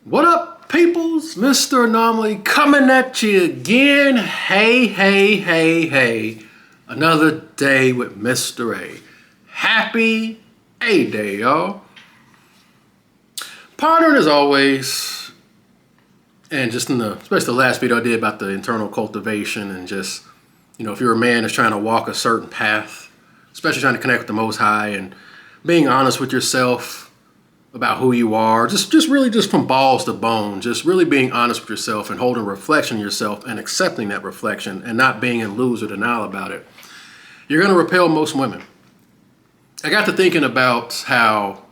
What up, peoples? Mr. Anomaly coming at you again. Hey. Another day with Mr. A. Happy A-Day, y'all. Partnering as always, and just especially the last video I did about the internal cultivation and just, if you're a man that's trying to walk a certain path, especially trying to connect with the Most High and being honest with yourself about who you are, just really just from balls to bone, just really being honest with yourself and holding reflection of yourself and accepting that reflection and not being in lose or denial about it, you're going to repel most women. I got to thinking about how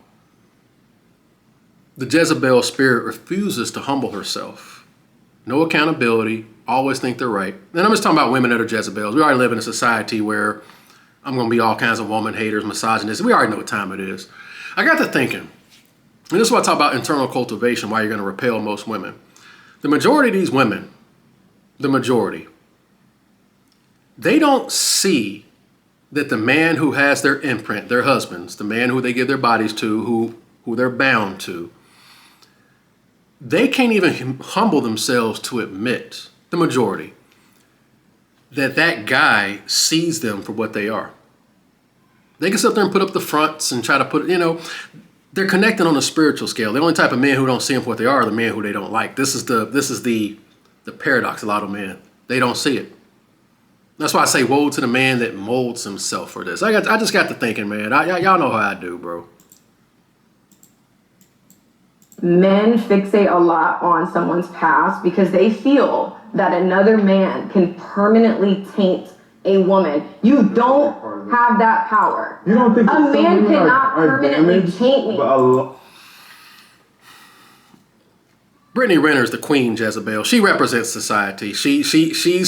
the Jezebel spirit refuses to humble herself. No accountability, always think they're right. And I'm just talking about women that are Jezebels. We already live in a society where I'm going to be all kinds of woman haters, misogynists. We already know what time it is. I got to thinking, and this is what I talk about internal cultivation, why you're going to repel most women. The majority of these women, they don't see that the man who has their imprint, their husbands, the man who they give their bodies to, who they're bound to, they can't even humble themselves to admit, the majority, that guy sees them for what they are. They can sit up there and put up the fronts and try to put, they're connected on a spiritual scale. The only type of men who don't see them for what they are the men who they don't like. This is the paradox of a lot of men. They don't see it. That's why I say woe to the man that molds himself for this. I just got to thinking, man. Y'all know how I do, bro. Men fixate a lot on someone's past because they feel that another man can permanently taint a woman. You don't have that power. You don't think a man cannot permanently taint me. Brittany Renner is the queen Jezebel. She represents society. She's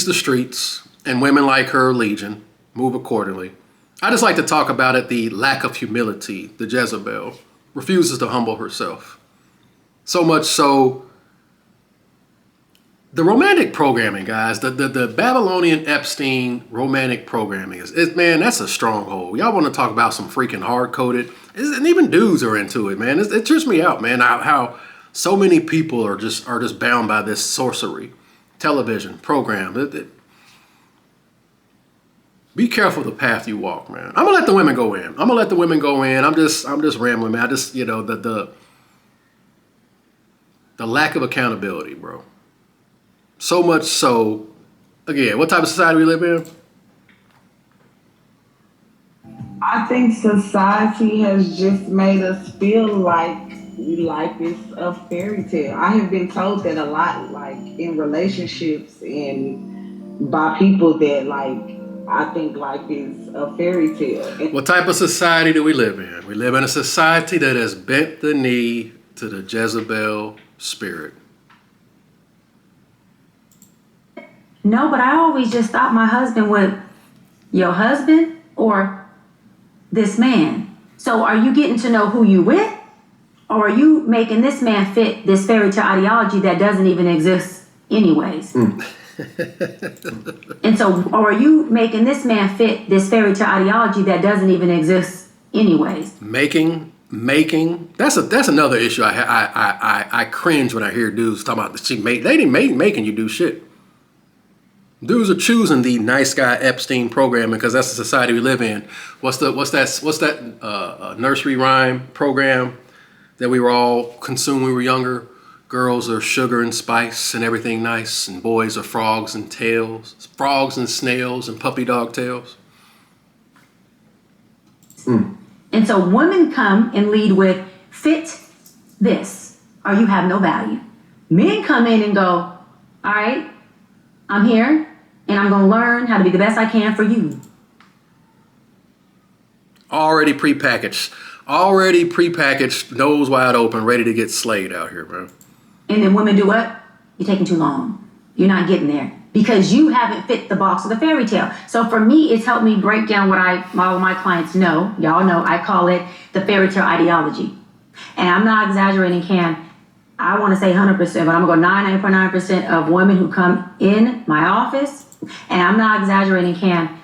the streets, and women like her legion. Move accordingly. I just like to talk about it, the lack of humility. The Jezebel refuses to humble herself. So much so, the romantic programming, guys, the Babylonian Epstein romantic programming man, that's a stronghold. Y'all want to talk about some freaking hard-coded, and even dudes are into it, man. It trips me out, man, how so many people are just bound by this sorcery, television, program. Be careful the path you walk, man. I'm gonna let the women go in. I'm just rambling, man. The lack of accountability, bro. So much so, again, what type of society we live in? I think society has just made us feel like life is a fairy tale. I have been told that a lot, like in relationships and by people that I think life is a fairy tale. What type of society do we live in? We live in a society that has bent the knee to the Jezebel spirit. No, but I always just thought my husband would, your husband or this man. So are you getting to know who you with? Or are you making this man fit this fairy tale ideology that doesn't even exist anyways? And so, or are you making this man fit this fairy tale ideology that doesn't even exist anyways? Making that's another issue. I cringe when I hear dudes talking about they didn't making you do shit. Dudes are choosing the nice guy Epstein programming because that's the society we live in. What's that nursery rhyme program that we were all consumed when we were younger? Girls are sugar and spice and everything nice, and boys are frogs and snails and puppy dog tails. And so women come and lead with fit this or you have no value. Men come in and go, all right, I'm here and I'm going to learn how to be the best I can for you. Already prepackaged, nose wide open, ready to get slayed out here, bro. And then women do what? You're taking too long. You're not getting there because you haven't fit the box of the fairy tale. So for me, it's helped me break down what all of my clients know. Y'all know I call it the fairy tale ideology. And I'm not exaggerating, Cam. I want to say 100%, but I'm going to go 99.9% of women who come in my office. And I'm not exaggerating, Cam.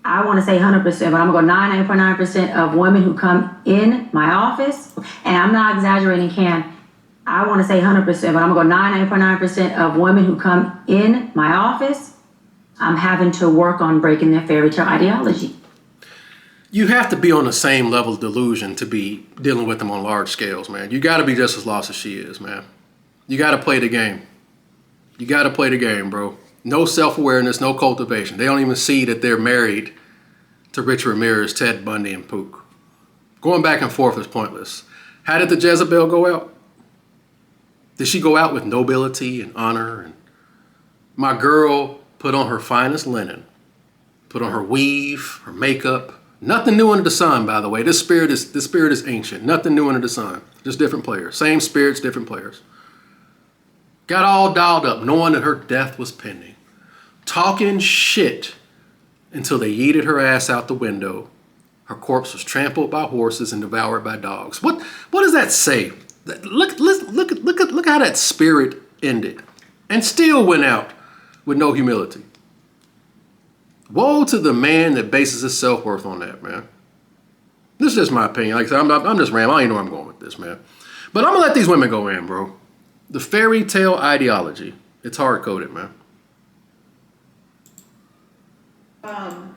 I want to say 100%, but I'm going to go 99.9% of women who come in my office. And I'm not exaggerating, Cam. I want to say 100%, but I'm going to go 99.9% of women who come in my office, I'm having to work on breaking their fairy tale ideology. You have to be on the same level of delusion to be dealing with them on large scales, man. You got to be just as lost as she is, man. You got to play the game. You got to play the game, bro. No self-awareness, no cultivation. They don't even see that they're married to Richard Ramirez, Ted Bundy, and Pook. Going back and forth is pointless. How did the Jezebel go out? Did she go out with nobility and honor? And my girl put on her finest linen, put on her weave, her makeup. Nothing new under the sun, by the way. This spirit is ancient. Nothing new under the sun. Just different players. Same spirits, different players. Got all dialed up, knowing that her death was pending. Talking shit until they yeeted her ass out the window. Her corpse was trampled by horses and devoured by dogs. What does that say? Look how that spirit ended. And still went out with no humility. Woe to the man that bases his self-worth on that, man. This is just my opinion. Like I said, I'm just rambling. I don't even know where I'm going with this, man. But I'm going to let these women go in, bro. The fairy tale ideology. It's hard-coded, man.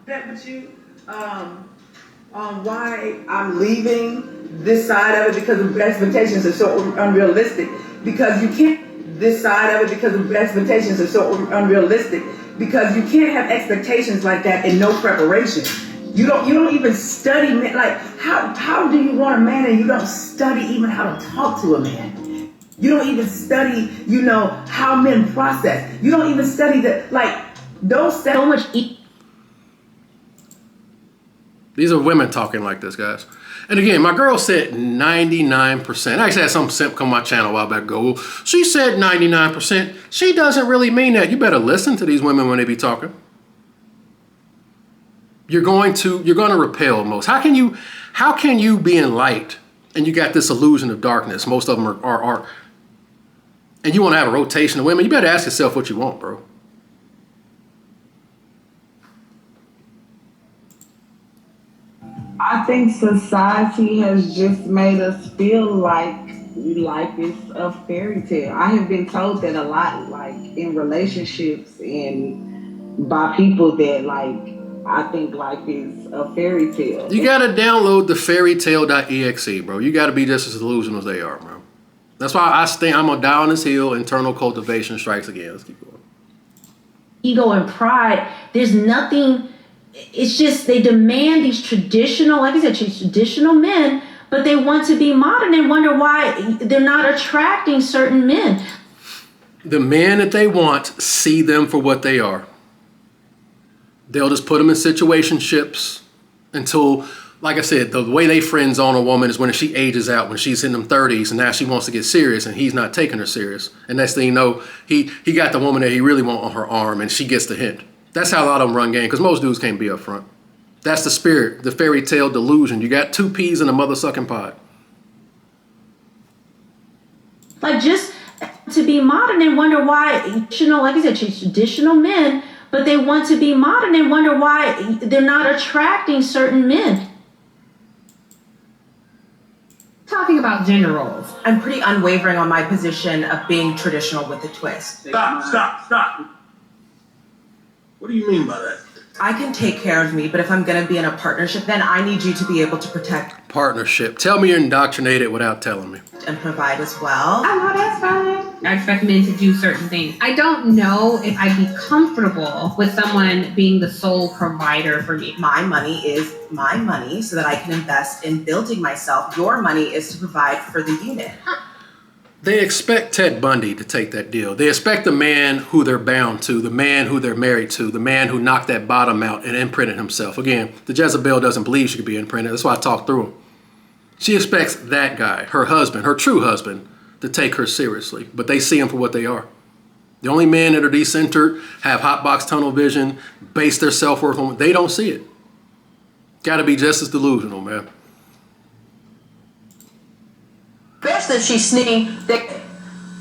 That with you, on why I'm leaving this side of it because the expectations are so unrealistic. Because you can't, this side of it because the expectations are so unrealistic. Because you can't have expectations like that and no preparation. You don't even study, like, how do you want a man and you don't study even how to talk to a man? You don't even study, how men process. You don't even study don't study So much These are women talking like this, guys. And again, my girl said 99%. I actually had some simp come on my channel a while back ago. She said 99%. She doesn't really mean that. You better listen to these women when they be talking. You're going to repel most. How can you be in light and you got this illusion of darkness? Most of them are and you want to have a rotation of women? You better ask yourself what you want, bro. I think society has just made us feel like life is a fairy tale. I have been told that a lot, like in relationships and by people that I think life is a fairy tale. You gotta download the fairytale.exe, bro. You gotta be just as delusional as they are, bro. That's why I'm gonna die on this hill. Internal cultivation strikes again. Let's keep going. ego and pride. There's nothing. It's just they demand these traditional, like I said, traditional men, but they want to be modern and wonder why they're not attracting certain men. The men that they want see them for what they are. They'll just put them in situationships until, like I said, the way they friend zone a woman is when she ages out, when she's in them 30s, and now she wants to get serious, and he's not taking her serious. And next thing you know, he got the woman that he really wants on her arm, and she gets the hint. That's how a lot of them run game, because most dudes can't be up front. That's the spirit, the fairy tale delusion. You got two peas in a mother-sucking pod. Like just to be modern and wonder why, like I said, traditional men, but they want to be modern and wonder why they're not attracting certain men. Talking about gender roles, I'm pretty unwavering on my position of being traditional with a twist. Stop. What do you mean by that? I can take care of me, but if I'm going to be in a partnership, then I need you to be able to protect Partnership. Tell me you're indoctrinated without telling me. and provide as well. I know that's fine. I expect men to do certain things. I don't know if I'd be comfortable with someone being the sole provider for me. My money is my money so that I can invest in building myself. Your money is to provide for the unit. They expect Ted Bundy to take that deal. They expect the man who they're bound to, the man who they're married to, the man who knocked that bottom out and imprinted himself. Again, the Jezebel doesn't believe she could be imprinted. That's why I talked through him. She expects that guy, her husband, her true husband, to take her seriously. But they see them for what they are. The only men that are decentered, have hotbox tunnel vision, base their self-worth on, they don't see it. Got to be just as delusional, man. Best that she's sneaking.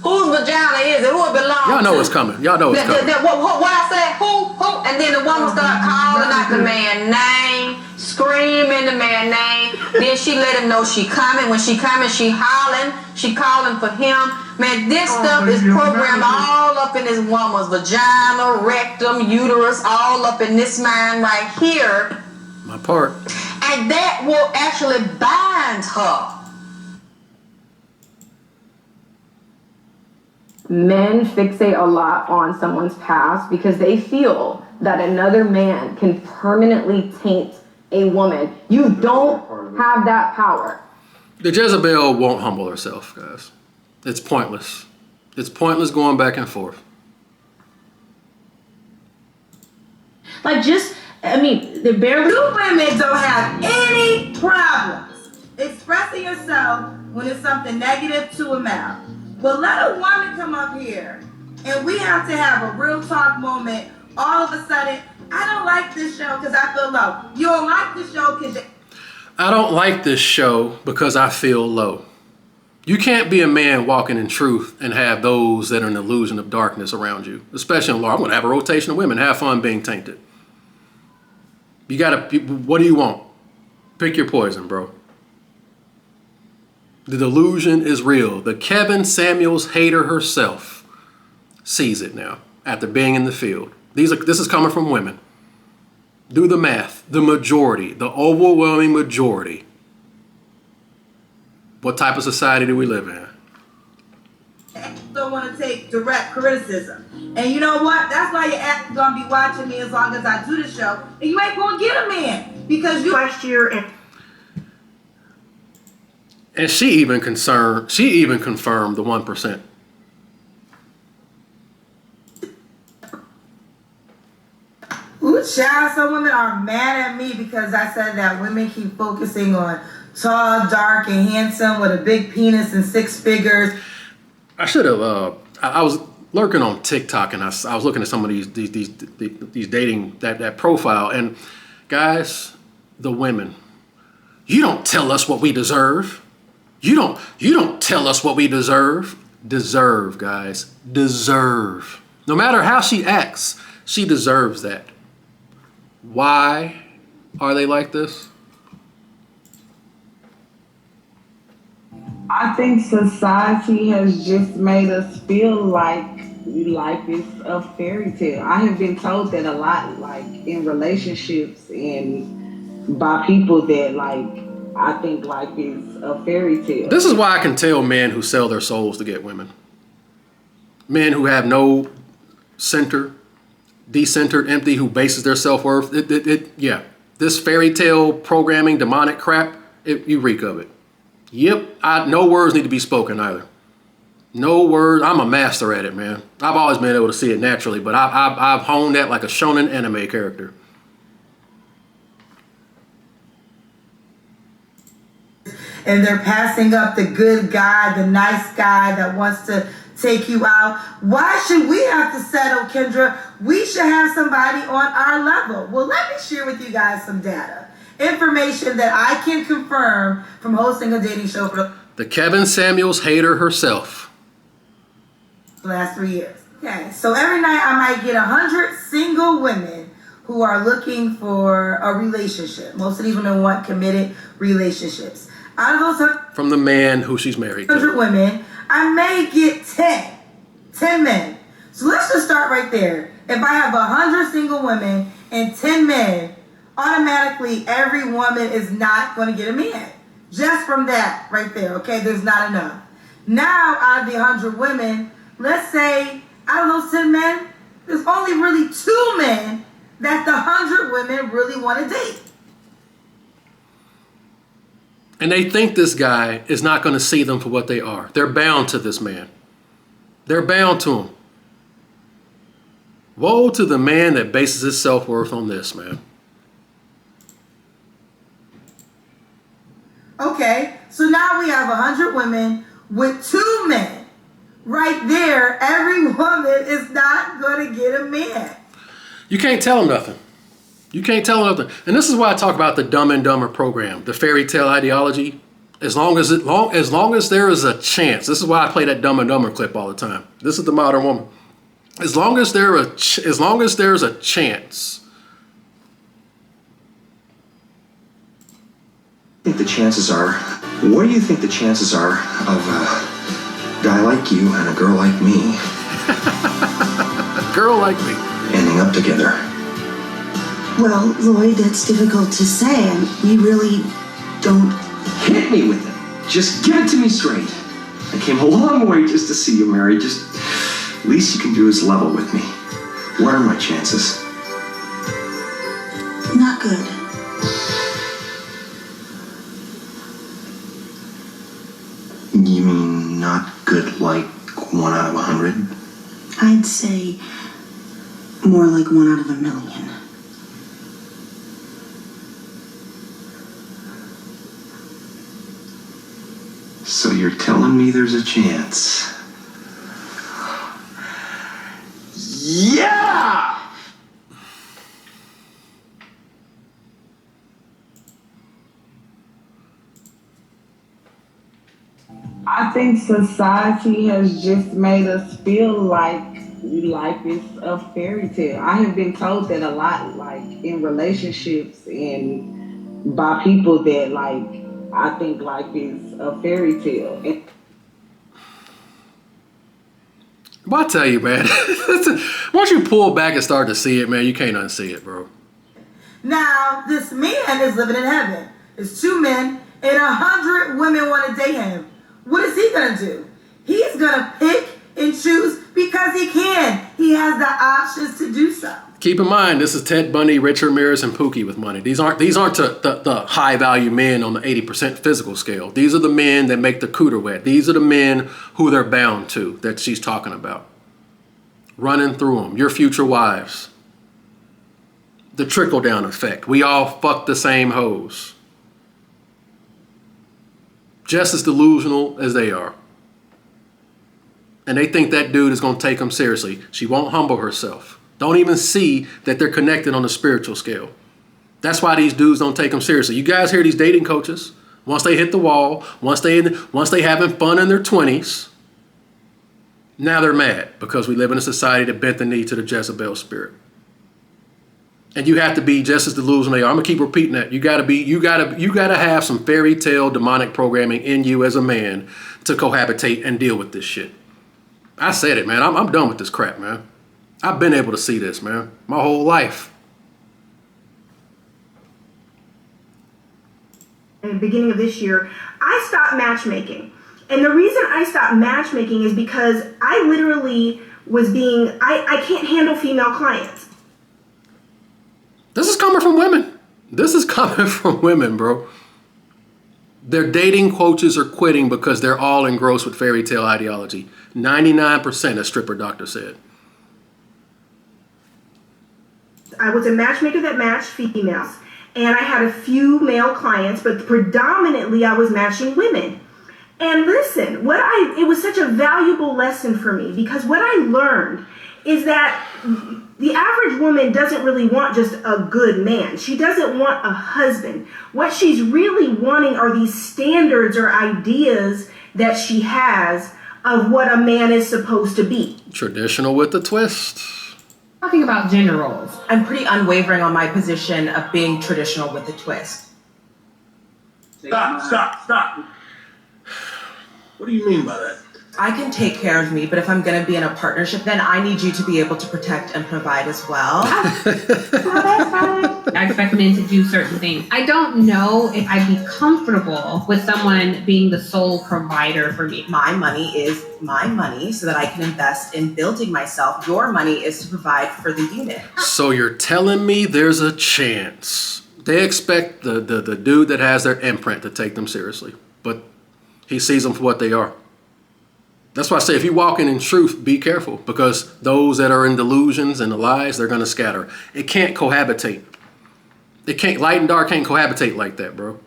Whose vagina is it? Who it belongs to? Y'all know it's coming. Y'all know it's coming. What I said? Who? And then the woman started calling out the man's name, screaming the man's name. Then she let him know she coming. When she coming, she hollering. She calling for him. Man, this stuff is programmed all up in this woman's vagina, rectum, uterus, all up in this mind right here. My part. And that will actually bind her. Men fixate a lot on someone's past because they feel that another man can permanently taint a woman. You don't have that power. The Jezebel won't humble herself, guys. It's pointless. It's pointless going back and forth. Like, they're barely. You women don't have any problems expressing yourself when it's something negative to a male. But let a woman come up here and we have to have a real talk moment. All of a sudden, I don't like this show because I feel low. You don't like this show because I don't like this show because I feel low. You can't be a man walking in truth and have those that are an illusion of darkness around you, especially in law. I'm going to have a rotation of women. Have fun being tainted. You got to, what do you want? Pick your poison, bro. The delusion is real. The Kevin Samuels hater herself sees it now after being in the field. This is coming from women. Do the math. The majority, the overwhelming majority. What type of society do we live in? don't want to take direct criticism. And you know what? That's why your ass is going to be watching me as long as I do the show. And you ain't going to get a man because you last year and she even confirmed the 1%. Ooh, child, some women are mad at me because I said that women keep focusing on tall, dark, and handsome with a big penis and six figures. I should have. I was lurking on TikTok and I was looking at some of these dating that profile, and guys, the women, you don't tell us what we deserve. You don't tell us what we deserve. Deserve, guys, deserve. No matter how she acts, she deserves that. Why are they like this? I think society has just made us feel like life is a fairy tale. I have been told that a lot, like in relationships and by people that like I think life is a fairy tale. This is why I can tell men who sell their souls to get women. Men who have no center, decentered, empty, who bases their self-worth. Yeah, this fairy tale programming, demonic crap, you reek of it. Yep, no words need to be spoken either. No words. I'm a master at it, man. I've always been able to see it naturally, but I've honed that like a shonen anime character. And they're passing up the good guy, the nice guy that wants to take you out. Why should we have to settle, Kendra? We should have somebody on our level. Well, let me share with you guys some data. Information that I can confirm from hosting a dating show for the Kevin Samuels hater herself. The last 3 years. Okay, so every night I might get 100 single women who are looking for a relationship. Most of these women want committed relationships. Out of those from the man who she's married to. 100 women, I may get 10 men. So let's just start right there. If I have 100 single women and 10 men, automatically every woman is not going to get a man. Just from that right there, okay? There's not enough. Now, out of the 100 women, let's say out of those 10 men, there's only really 2 men that the 100 women really want to date. And they think this guy is not going to see them for what they are. They're bound to this man. They're bound to him. Woe to the man that bases his self-worth on this, man. Okay, so now we have 100 women with 2 men. Right there, every woman is not going to get a man. You can't tell them nothing. You can't tell them nothing. And this is why I talk about the Dumb and Dumber program, the fairy tale ideology. as long as there is a chance. This is why I play that Dumb and Dumber clip all the time. This is the modern woman. As long as there's a chance. What do you think the chances are of a guy like you and a girl like me Girl like me. ending up together? Well, Lloyd, that's difficult to say. We really don't. Hit me with it. Just give it to me straight. I came a long way just to see you married. Just least you can do is level with me. What are my chances? Not good. You mean not good like 1 out of 100? I'd say more like 1 out of 1,000,000. So you're telling me there's a chance? Yeah! I think society has just made us feel like life is a fairy tale. I have been told that a lot, like in relationships and by people that like I think life is a fairy tale. Well, I tell you, man, once you pull back and start to see it, man, you can't unsee it, bro. Now, this man is living in heaven. It's 2 men and 100 women want to date him. What is he going to do? He's going to pick and choose because he can. He has the options to do so. Keep in mind, this is Ted Bundy, Rich Ramirez, and Pookie with money. These aren't the high value men on the 80% physical scale. These are the men that make the cooter wet. These are the men who they're bound to that she's talking about. Running through them. Your future wives. The trickle down effect. We all fuck the same hoes. Just as delusional as they are. And they think that dude is going to take them seriously. She won't humble herself. Don't even see that they're connected on the spiritual scale. That's why these dudes don't take them seriously. You guys hear these dating coaches, once they hit the wall, once they having fun in their 20s, now they're mad because we live in a society that bent the knee to the Jezebel spirit. And you have to be just as delusional they are. I'm gonna keep repeating that. You gotta have some fairy tale demonic programming in you as a man to cohabitate and deal with this shit. I said it, man. I'm done with this crap, man. I've been able to see this, man, my whole life. In the beginning of this year, I stopped matchmaking. And the reason I stopped matchmaking is because I literally was I can't handle female clients. This is coming from women. This is coming from women, bro. Their dating coaches are quitting because they're all engrossed with fairy tale ideology. 99%, as Stripper Doctor said. I was a matchmaker that matched females. And I had a few male clients, but predominantly I was matching women. And listen, it was such a valuable lesson for me because what I learned is that the average woman doesn't really want just a good man. She doesn't want a husband. What she's really wanting are these standards or ideas that she has of what a man is supposed to be. Traditional with a twist. Talking about gender roles. I'm pretty unwavering on my position of being traditional with a twist. Stop. What do you mean by that? I can take care of me, but if I'm going to be in a partnership, then I need you to be able to protect and provide as well. I expect men to do certain things. I don't know if I'd be comfortable with someone being the sole provider for me. My money is my money so that I can invest in building myself. Your money is to provide for the unit. So you're telling me there's a chance. They expect the dude that has their imprint to take them seriously, but he sees them for what they are. That's why I say if you're walking in truth, be careful because those that are in delusions and the lies, they're going to scatter. It can't cohabitate. Light and dark can't cohabitate like that, bro.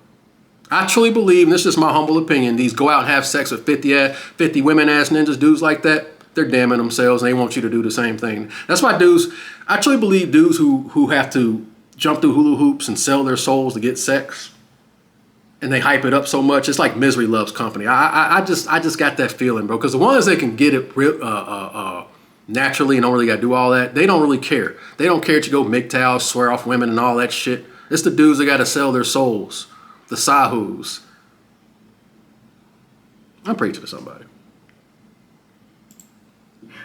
I truly believe, and this is my humble opinion, these go out and have sex with 50 women-ass ninjas, dudes like that, they're damning themselves and they want you to do the same thing. That's why I truly believe dudes who have to jump through hula hoops and sell their souls to get sex, and they hype it up so much. It's like misery loves company. I just got that feeling, bro. Because the ones that can get it naturally and don't really got to do all that, they don't really care. They don't care that you go MGTOW, swear off women and all that shit. It's the dudes that got to sell their souls, the Sahus. I'm preaching to somebody.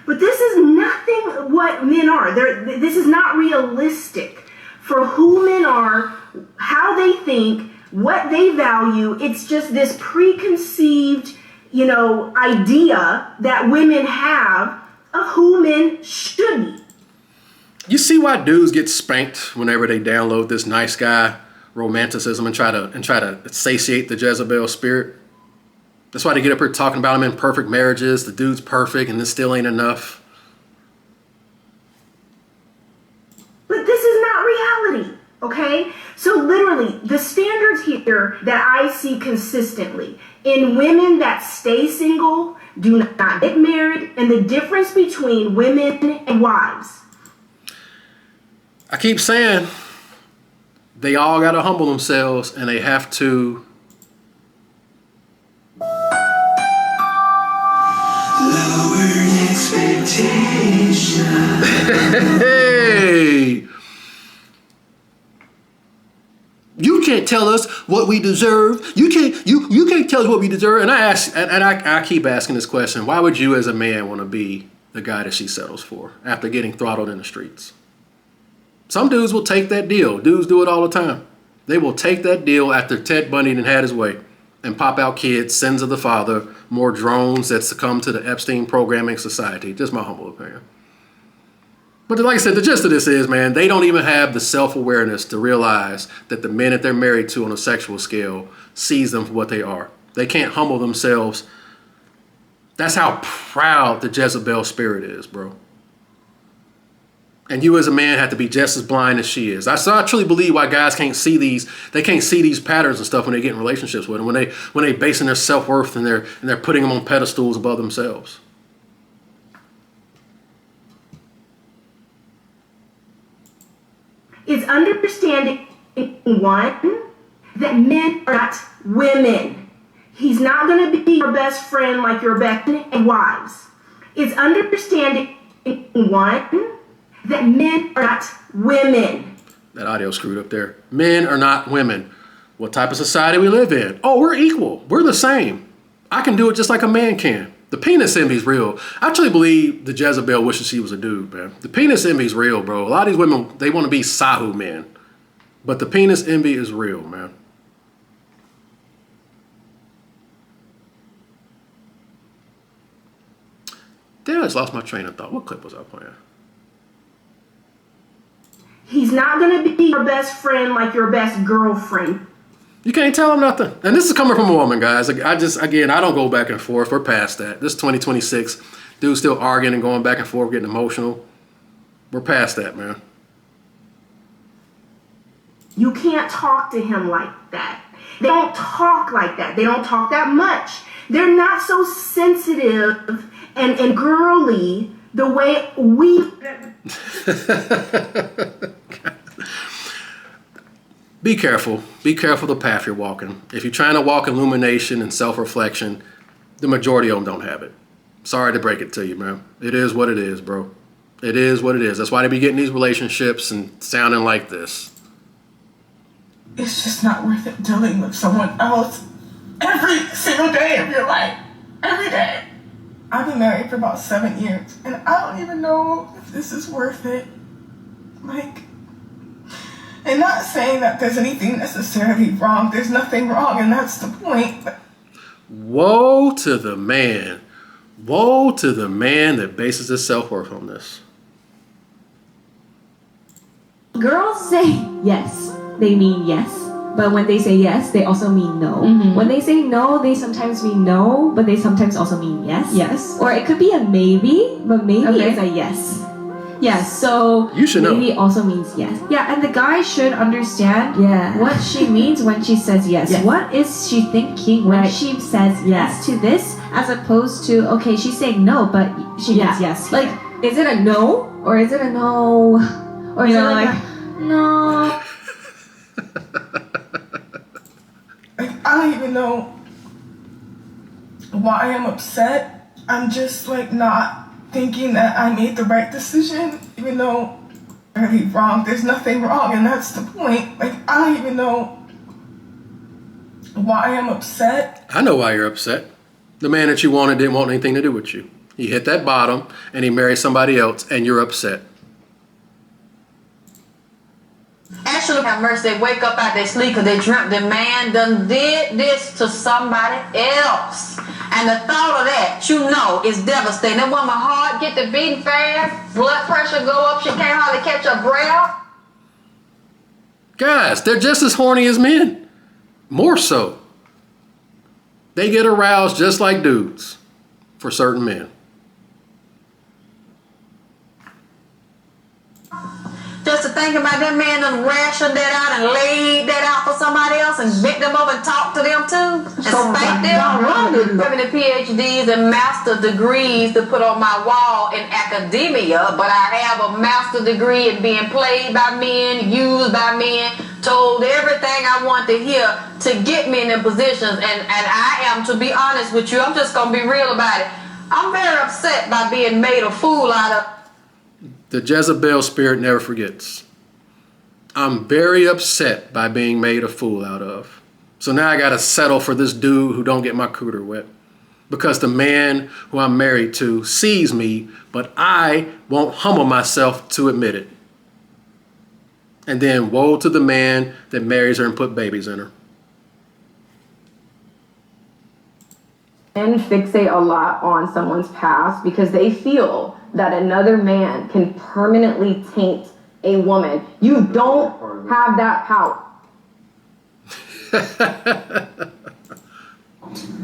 But this is nothing what men are. This is not realistic for who men are, how they think, what they value. It's just this preconceived, idea that women have of who men should be. You see why dudes get spanked whenever they download this nice guy romanticism and try to satiate the Jezebel spirit? That's why they get up here talking about them in perfect marriages. The dude's perfect and this still ain't enough. But this is not reality, okay? So literally, the standards here that I see consistently in women that stay single, do not get married, and the difference between women and wives. I keep saying they all got to humble themselves and they have to lower expectations. Hey! You can't tell us what we deserve. You can't tell us what we deserve. And I keep asking this question. Why would you as a man want to be the guy that she settles for after getting throttled in the streets? Some dudes will take that deal. Dudes do it all the time. They will take that deal after Ted Bundy had his way and pop out kids, sins of the father, more drones that succumb to the Epstein programming society. Just my humble opinion. But like I said, the gist of this is, man, they don't even have the self-awareness to realize that the men that they're married to on a sexual scale sees them for what they are. They can't humble themselves. That's how proud the Jezebel spirit is, bro. And you as a man have to be just as blind as she is. So I truly believe why guys can't see these patterns and stuff when they get in relationships with them, when they basing their self-worth and they're putting them on pedestals above themselves. Is understanding, one, that men are not women. He's not going to be your best friend like your best and wives. It's understanding, one, that men are not women. That audio screwed up there. Men are not women. What type of society we live in? Oh, we're equal. We're the same. I can do it just like a man can. The penis envy is real. I truly believe the Jezebel wishes she was a dude, man. The penis envy is real, bro. A lot of these women, they want to be Sahu men. But the penis envy is real, man. Damn, I just lost my train of thought. What clip was I playing? He's not going to be your best friend like your best girlfriend. You can't tell him nothing. And this is coming from a woman, guys. I don't go back and forth. We're past that. This is 2026. Dudes still arguing and going back and forth, getting emotional. We're past that, man. You can't talk to him like that. They don't talk like that. They don't talk that much. They're not so sensitive and girly the way we... Be careful. Be careful the path you're walking. If you're trying to walk illumination and self-reflection, the majority of them don't have it. Sorry to break it to you, man. It is what it is, bro. It is what it is. That's why they be getting these relationships and sounding like this. It's just not worth it dealing with someone else every single day of your life. Every day. I've been married for about 7 years, and I don't even know if this is worth it. And not saying that there's anything necessarily wrong. There's nothing wrong, and that's the point. Woe to the man. Woe to the man that bases his self-worth on this. Girls say yes, they mean yes. But when they say yes, they also mean no. Mm-hmm. When they say no, they sometimes mean no, but they sometimes also mean yes. Yes. Or it could be a maybe, but maybe is a yes. Yes, so you should know. Maybe also means yes. Yeah, and the guy should understand Yeah. what she means when she says yes. Yes. What is she thinking when Right. she says yes to this, as opposed to, okay, she's saying no, but she means yes. Like, is it a no? Or is it a no? Or is You it know, like, like, a, no? I don't even know why I'm upset. I'm just like not thinking that I made the right decision, even though I'm really wrong. There's nothing wrong, and that's the point. Like, I don't even know why I'm upset. I know why you're upset. The man that you wanted didn't want anything to do with you. He hit that bottom and he married somebody else, and you're upset. Actually, have mercy, they wake up out their sleep because they dreamt the man done did this to somebody else. And the thought of that, you know, is devastating. That woman heart get to beating fast, blood pressure go up, she can't hardly catch her breath. Guys, they're just as horny as men. More so. They get aroused just like dudes for certain men. Just to think about that man done rationed that out and laid that out for somebody else and bent them over and talked to them too. And spanked them. Having the PhDs and master degrees to put on my wall in academia, but I have a master degree in being played by men, used by men, told everything I want to hear to get me in them positions. And I am, to be honest with you, I'm just going to be real about it. I'm very upset by being made a fool out of. The Jezebel spirit never forgets. I'm very upset by being made a fool out of. So now I got to settle for this dude who don't get my cooter wet. Because the man who I'm married to sees me, but I won't humble myself to admit it. And then woe to the man that marries her and put babies in her. Men fixate a lot on someone's past because they feel that another man can permanently taint a woman. You don't have that power.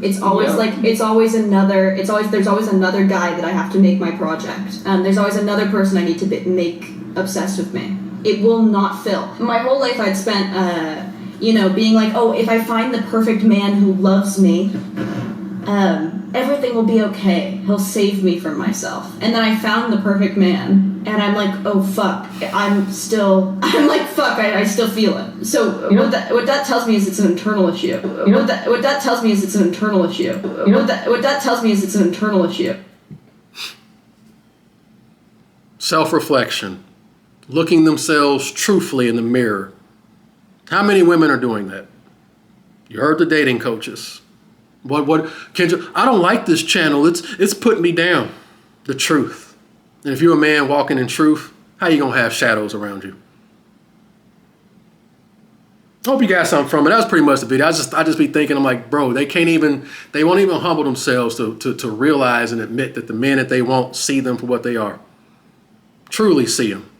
It's always there's always another guy that I have to make my project. There's always another person I need to make obsessed with me. It will not fill. My whole life I'd spent, being like, oh, if I find the perfect man who loves me, everything will be okay. He'll save me from myself. And then I found the perfect man, and I'm like, oh fuck, I still feel it. So what that tells me is it's an internal issue. What that tells me is it's an internal issue. What that tells me is it's an internal issue. Self-reflection. Looking themselves truthfully in the mirror. How many women are doing that? You heard the dating coaches. What, Kendra, I don't like this channel. It's putting me down. The truth. And if you're a man walking in truth, how you gonna have shadows around you? I hope you got something from it. That was pretty much the video. I just be thinking, I'm like, bro, they won't even humble themselves to realize and admit that the men that they want see them for what they are. Truly see them.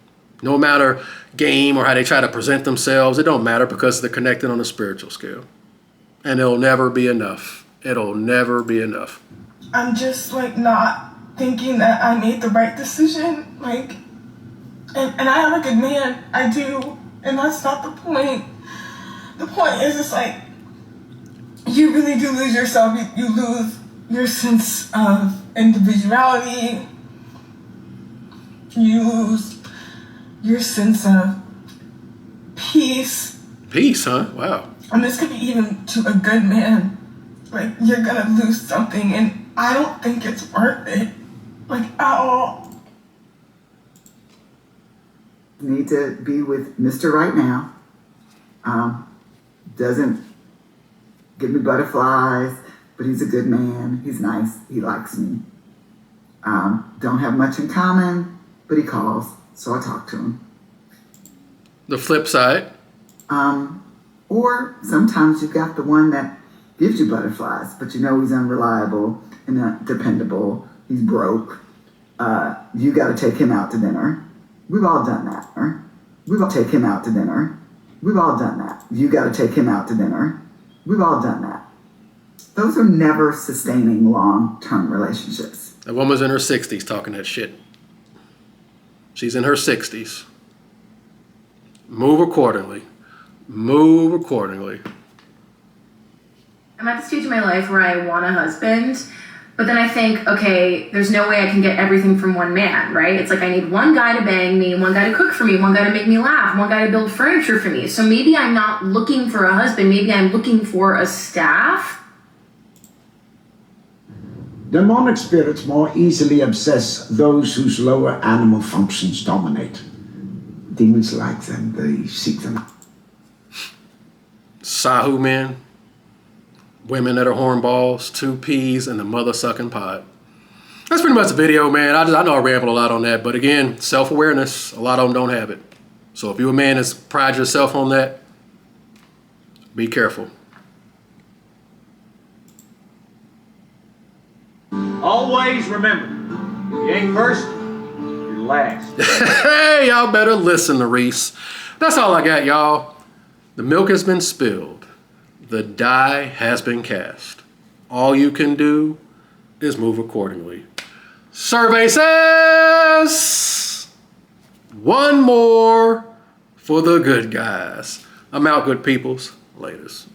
No matter game or how they try to present themselves, it don't matter because they're connected on a spiritual scale. And it'll never be enough. It'll never be enough. I'm just like not thinking that I made the right decision. Like, and I am a good man. I do. And that's not the point. The point is just like, you really do lose yourself. You lose your sense of individuality. You lose your sense of peace. Peace, huh? Wow. And this could be even to a good man. Like, you're gonna lose something, and I don't think it's worth it. Like, at all. Need to be with Mr. Right Now. Doesn't give me butterflies, but he's a good man. He's nice. He likes me. Don't have much in common, but he calls, so I talk to him. The flip side. Or sometimes you've got the one that gives you butterflies, but you know he's unreliable and not dependable. He's broke. You got to take him out to dinner. We've all done that. We've all take him out to dinner. We've all done that. You got to take him out to dinner. We've all done that. Those are never sustaining long-term relationships. That woman's in her 60s talking that shit. She's in her 60s. Move accordingly. Move accordingly. I'm at the stage in my life where I want a husband, But then I think, okay, there's no way I can get everything from one man, right? It's like I need one guy to bang me, one guy to cook for me, one guy to make me laugh, one guy to build furniture for me. So maybe I'm not looking for a husband, maybe I'm looking for a staff. Demonic spirits more easily obsess those whose lower animal functions dominate. Demons like them, they seek them. Sahu men, women that are hornballs, 2 peas, and the mother-sucking pot. That's pretty much the video, man. I know I ramble a lot on that, but again, self-awareness, a lot of them don't have it. So if you're a man that's pride yourself on that, be careful. Always remember, you ain't first, you're last. Hey, y'all better listen to Reese. That's all I got, y'all. The milk has been spilled. The die has been cast. All you can do is move accordingly. Survey says 1 more for the good guys. I'm out, good peoples. Latest.